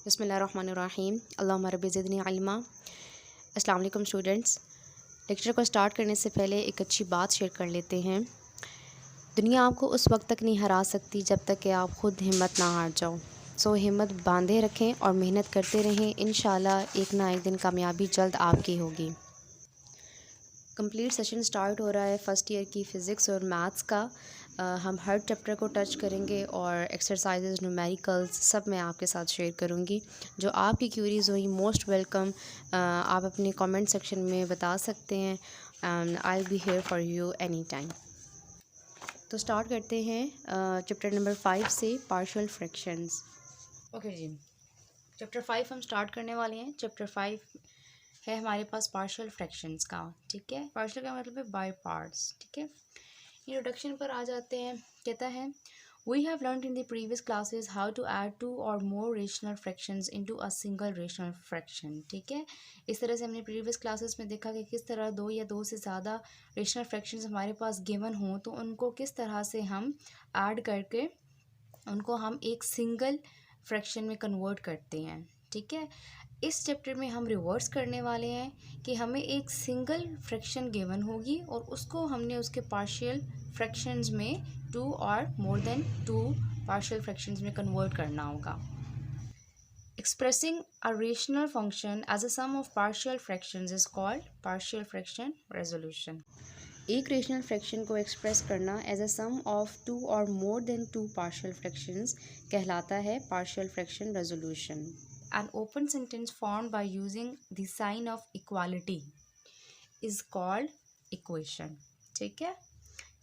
बिस्मिल्लाहिर्रहमानिर्रहीम अल्लाहुम्मा रब्बि ज़िदनी इल्मा। अस्सलाम वालेकुम स्टूडेंट्स। लेक्चर को स्टार्ट करने से पहले एक अच्छी बात शेयर कर लेते हैं। दुनिया आपको उस वक्त तक नहीं हरा सकती जब तक कि आप ख़ुद हिम्मत ना हार जाओ। सो हिम्मत बांधे रखें और मेहनत करते रहें। इंशाल्लाह एक ना एक दिन कामयाबी जल्द आपकी होगी। कंप्लीट सेशन स्टार्ट हो रहा है फ़र्स्ट ईयर की फ़िज़िक्स और मैथ्स का। हम हर चैप्टर को टच करेंगे और एक्सरसाइजेज, न्यूमेरिकल्स सब मैं आपके साथ शेयर करूँगी। जो आपकी क्यूरीज़ हुई मोस्ट वेलकम, आप अपने कमेंट सेक्शन में बता सकते हैं and I will be here for you any time. तो स्टार्ट करते हैं चैप्टर नंबर 5 से, पार्शियल फ्रैक्शंस। ओके जी, चैप्टर 5 हम स्टार्ट करने वाले हैं। चैप्टर 5 है हमारे पास पार्शियल फ्रैक्शंस का। ठीक है, पार्शियल का मतलब है बाय पार्ट्स। ठीक है, इंट्रोडक्शन पर आ जाते हैं। कहता है we have learned in the previous classes how to add 2 और more rational fractions into a single rational fraction. ठीक है, इस तरह से हमने प्रीवियस क्लासेस में देखा कि किस तरह 2 या 2 से ज़्यादा रेशनल फ्रैक्शंस हमारे पास गिवन हों तो उनको किस तरह से हम ऐड करके उनको हम एक सिंगल फ्रैक्शन में कन्वर्ट करते हैं। ठीक है, इस चैप्टर में हम रिवर्स करने वाले हैं कि हमें एक सिंगल फ्रैक्शन गिवन होगी और उसको हमने उसके पार्शियल फ्रैक्शंस में 2 और मोर देन 2 पार्शियल फ्रैक्शंस में कन्वर्ट करना होगा। Expressing a rational function as a sum of partial fractions is called partial fraction resolution. एक रेशनल फ्रैक्शन को एक्सप्रेस करना एज अ सम ऑफ 2 और मोर देन 2 पार्शियल फ्रैक्शंस कहलाता है partial fraction resolution. An open sentence formed by using the sign of equality is called equation। ठीक है,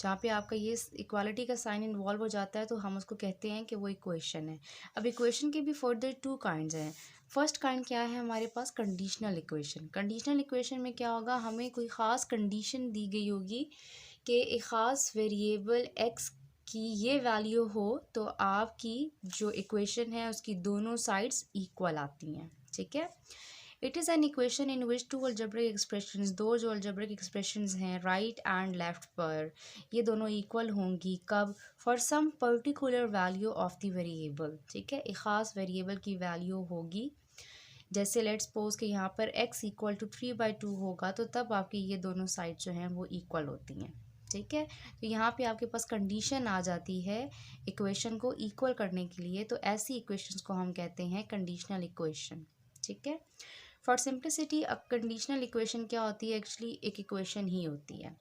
जहाँ पे आपका ये इक्वालिटी का साइन इन्वॉल्व हो जाता है तो हम उसको कहते हैं कि वो इक्वेशन है। अब इक्वेशन के भी फर्दर 2 काइंड्स हैं। फर्स्ट काइंड क्या है हमारे पास? Conditional equation. कंडीशनल इक्वेशन में क्या होगा, हमें कोई ख़ास कंडीशन दी गई होगी कि एक ख़ास वेरिएबल एक्स की ये वैल्यू हो तो आपकी जो इक्वेशन है उसकी दोनों साइड्स इक्वल आती हैं। ठीक है, it is an equation in which 2 algebraic expressions, दो जो अलजेब्रिक एक्सप्रेशंस हैं राइट एंड लेफ्ट पर, ये दोनों इक्वल होंगी कब? For some particular value of the variable. ठीक है, एक ख़ास वेरिएबल की वैल्यू होगी। जैसे लेट्स सपोज कि यहाँ पर x इक्वल टू 3/2 होगा तो तब आपकी ये दोनों साइड जो हैं वो इक्वल होती हैं। ठीक है, तो यहाँ पे आपके पास कंडीशन आ जाती है इक्वेशन को इक्वल करने के लिए, तो ऐसी इक्वेशंस को हम कहते हैं कंडीशनल इक्वेशन। ठीक है, फॉर सिंप्लिसिटी अब कंडीशनल इक्वेशन क्या होती है? एक्चुअली एक इक्वेशन ही होती है।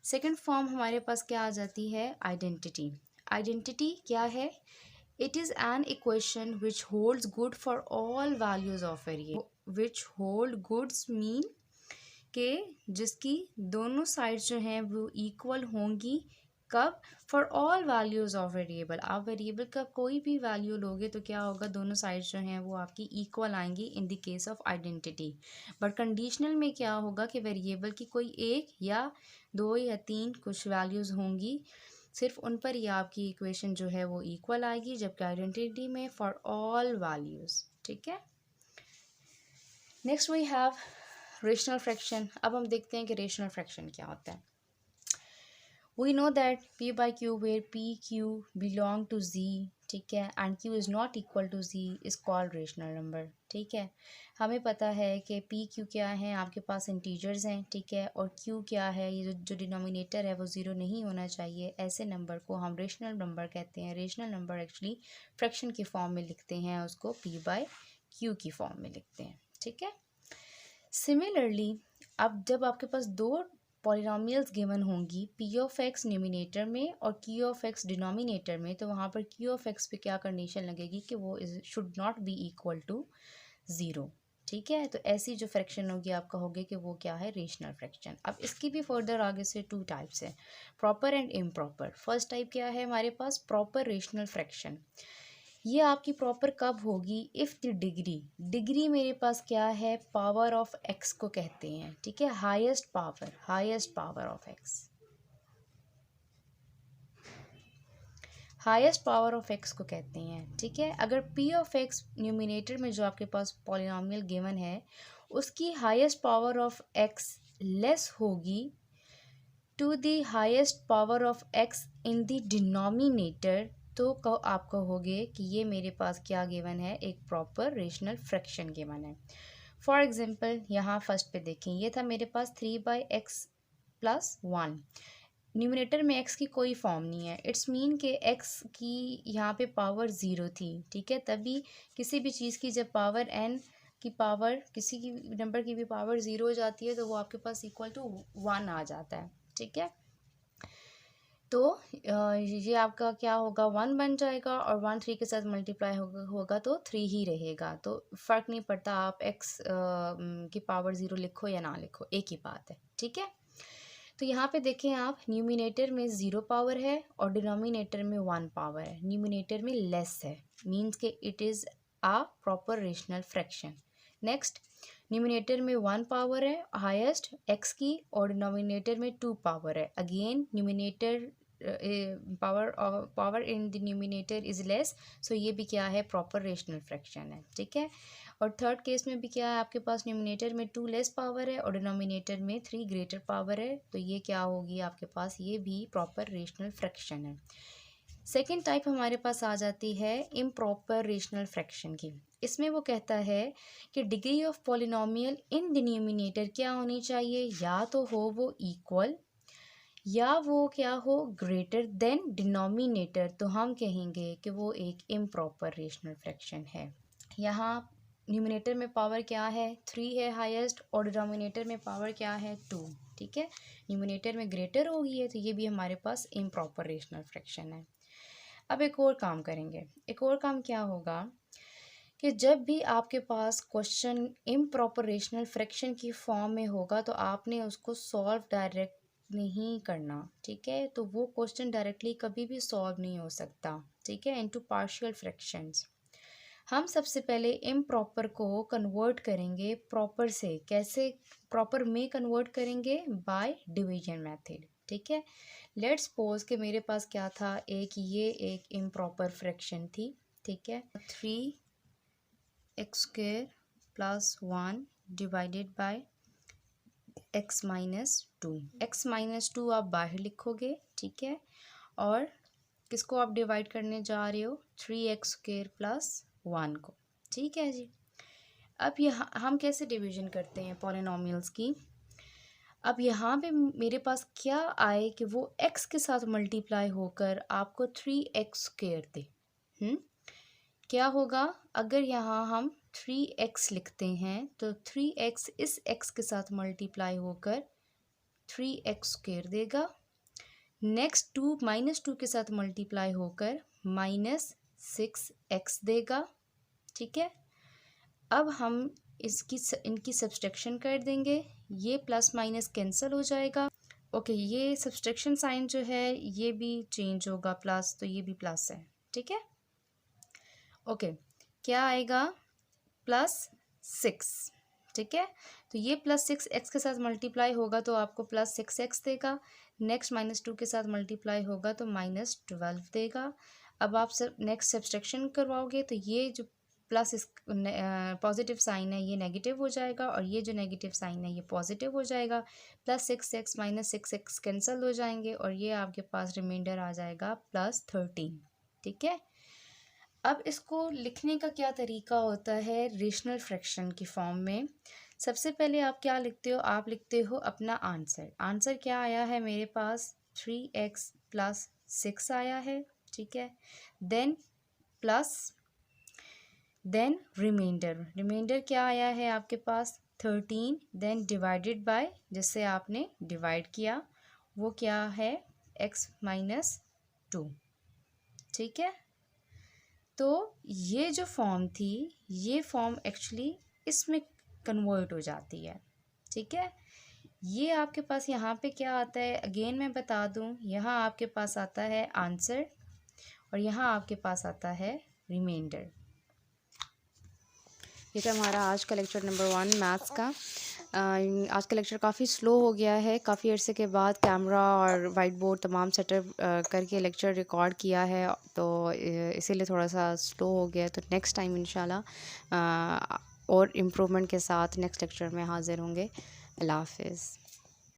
सेकंड फॉर्म हमारे पास क्या आ जाती है? आइडेंटिटी। आइडेंटिटी क्या है? It is an equation which holds good for all values of variable. Which hold goods mean के जिसकी दोनों साइड्स जो हैं वो इक्वल होंगी कब? For all values of variable. आप वेरिएबल का कोई भी वैल्यू लोगे तो क्या होगा, दोनों साइड्स जो हैं वो आपकी इक्वल आएंगी in the case of identity. But conditional में क्या होगा कि वेरिएबल की कोई एक या 2 या 3 कुछ वैल्यूज़ होंगी, सिर्फ उन पर ही आपकी इक्वेशन जो है वो इक्वल आएगी, जबकि आइडेंटिटी में फॉर ऑल वैल्यूज़। ठीक है, next we have rational fraction. अब हम देखते हैं कि रेशनल फ्रैक्शन क्या होता है। We know that p by q where p q belong to z, ठीक है, and q is not equal to z is called rational number. ठीक है, हमें पता है कि p q क्या है, आपके पास इंटीजर्स हैं। ठीक है, और q क्या है, ये जो डिनोमिनेटर है वो 0 नहीं होना चाहिए। ऐसे नंबर को हम रेशनल नंबर कहते हैं। रेशनल नंबर एक्चुअली फ्रैक्शन की फॉर्म में लिखते हैं, उसको p by q की फॉर्म में लिखते हैं। ठीक है, सिमिलरली अब जब आपके पास 2 पॉलिनॉमियल्स गिवन होंगी, p ऑफ x न्यूमिनेटर में और q ऑफ x डिनोमिनेटर में, तो वहाँ पर q ऑफ x पे क्या कंडीशन लगेगी कि वो should not be equal to 0। ठीक है, तो ऐसी जो फ्रैक्शन होगी आप कहोगे कि वो क्या है? Rational fraction. अब इसकी भी फर्दर आगे से 2 टाइप्स हैं, proper and improper. First type क्या है हमारे पास? Proper rational fraction. ये आपकी प्रॉपर कब होगी? इफ़ द डिग्री मेरे पास क्या है? पावर ऑफ एक्स को कहते हैं। ठीक है, highest power of x, highest power of x को कहते हैं। ठीक है, अगर p ऑफ एक्स न्यूमिनेटर में जो आपके पास पॉलिनॉमियल गिवन है उसकी highest power of x less होगी to the highest power of x in the denominator, तो आप कहोगे कि ये मेरे पास क्या गिवन है, एक प्रॉपर रेशनल फ्रैक्शन गिवन है। फॉर एग्जांपल यहाँ फर्स्ट पे देखें, ये था मेरे पास 3/x + 1। न्यूमरेटर में x की कोई फॉर्म नहीं है, इट्स मीन कि x की यहाँ पे पावर 0 थी, ठीक है। तभी किसी भी चीज़ की जब पावर n की पावर, किसी की नंबर की भी पावर 0 हो जाती है तो वो आपके पास इक्वल टू 1 आ जाता है, ठीक है। तो ये आपका क्या होगा, 1 बन जाएगा और 1 3 के साथ मल्टीप्लाई होगा तो 3 ही रहेगा। तो फ़र्क नहीं पड़ता आप x की पावर 0 लिखो या ना लिखो, एक ही बात है, ठीक है। तो यहाँ पे देखें आप, न्यूमिनेटर में 0 पावर है और डिनोमिनेटर में 1 पावर है। न्यूमिनेटर में लेस है, मीन्स के it is a proper rational fraction. Next, numerator में 1 पावर है हाईएस्ट x की और डिनोमिनेटर में 2 पावर है। Again numerator power in the numerator is less, so ये भी क्या है, प्रॉपर रेशनल फ्रैक्शन है, ठीक है। और थर्ड केस में भी क्या है, आपके पास न्यूमिनेटर में 2 लेस पावर है और डिनोमिनेटर में 3 ग्रेटर पावर है, तो ये क्या होगी आपके पास, ये भी प्रॉपर रेशनल फ्रैक्शन है। सेकेंड टाइप हमारे पास आ जाती है इम्प्रॉपर रेशनल फ्रैक्शन की। इसमें वो कहता है कि degree of polynomial in denominator क्या होनी चाहिए, या तो हो वो इक्वल या वो क्या हो, ग्रेटर देन डिनोमिनेटर, तो हम कहेंगे कि वो एक इम्प्रॉपर रेशनल फ्रैक्शन है। यहाँ न्यूमिनेटर में पावर क्या है, 3 है हाईएस्ट और डिनोमिनेटर में पावर क्या है, 2, ठीक है। न्यूमिनेटर में ग्रेटर होगी है तो ये भी हमारे पास इम्प्रॉपर रेशनल फ्रैक्शन है। अब एक और काम करेंगे, एक और काम क्या होगा कि जब भी आपके पास क्वेश्चन इम्प्रॉपर रेशनल फ्रैक्शन की फॉर्म में होगा तो आपने उसको सॉल्व डायरेक्ट नहीं करना, ठीक है। तो वो क्वेश्चन डायरेक्टली कभी भी सॉल्व नहीं हो सकता, ठीक है, इनटू पार्शियल फ्रैक्शंस। हम सबसे पहले इम्प्रॉपर को कन्वर्ट करेंगे प्रॉपर से। कैसे प्रॉपर में कन्वर्ट करेंगे, बाय डिवीजन मेथड, ठीक है। लेट्स सपोज कि मेरे पास क्या था, एक इम्प्रॉपर फ्रैक्शन थी, ठीक है। 3x² + 1 divided by x-2। x-2 आप बाहर लिखोगे, ठीक है। और किसको आप डिवाइड करने जा रहे हो, 3x² + 1 को, ठीक है जी। अब यहाँ हम कैसे डिवीजन करते हैं पॉलिनॉमियल्स की। अब यहाँ पे मेरे पास क्या आए कि वो x के साथ मल्टीप्लाई होकर आपको 3x² दे। क्या होगा, अगर यहाँ हम 3x लिखते हैं तो 3x इस x के साथ मल्टीप्लाई होकर 3x² देगा। नेक्स्ट 2 -2 के साथ मल्टीप्लाई होकर -6x देगा, ठीक है। अब हम इनकी सब्सट्रैक्शन कर देंगे, ये प्लस माइनस कैंसिल हो जाएगा। ओके, ये सब्सट्रैक्शन साइन जो है ये भी चेंज होगा, प्लस तो ये भी प्लस है, ठीक है। ओके, क्या आएगा, +6, ठीक है। तो ये +6x के साथ मल्टीप्लाई होगा तो आपको +6x देगा। नेक्स्ट -2 के साथ मल्टीप्लाई होगा तो -12 देगा। अब आप सब नेक्स्ट सब्सट्रैक्शन करवाओगे तो ये जो प्लस इस पॉजिटिव साइन है ये नेगेटिव हो जाएगा और ये जो नेगेटिव साइन है ये पॉजिटिव हो जाएगा। +6x -6x कैंसिल हो जाएंगे और ये आपके पास रिमाइंडर आ जाएगा +13, ठीक है। अब इसको लिखने का क्या तरीका होता है रेशनल फ्रैक्शन की फॉर्म में। सबसे पहले आप क्या लिखते हो, आप लिखते हो अपना आंसर। आंसर क्या आया है मेरे पास, 3x + 6 आया है, ठीक है। देन प्लस, देन रिमाइंडर क्या आया है आपके पास, 13। देन डिवाइडेड बाय, जिससे आपने डिवाइड किया, वो क्या है, x - 2, ठीक है। तो ये जो फॉर्म थी, ये फॉर्म एक्चुअली इसमें कन्वर्ट हो जाती है, ठीक है। ये आपके पास यहाँ पे क्या आता है, अगेन मैं बता दूँ, यहाँ आपके पास आता है आंसर और यहाँ आपके पास आता है रिमाइंडर। ये था हमारा आज का लेक्चर नंबर 1 मैथ्स का। आज का लेक्चर काफ़ी स्लो हो गया है, काफ़ी अरसे के बाद कैमरा और वाइट बोर्ड तमाम सेटअप करके लेक्चर रिकॉर्ड किया है, तो इसीलिए थोड़ा सा स्लो हो गया है। तो नेक्स्ट टाइम इंशाल्लाह और इम्प्रूवमेंट के साथ नेक्स्ट लेक्चर में हाज़िर होंगे। अल्लाह हाफ़िज़।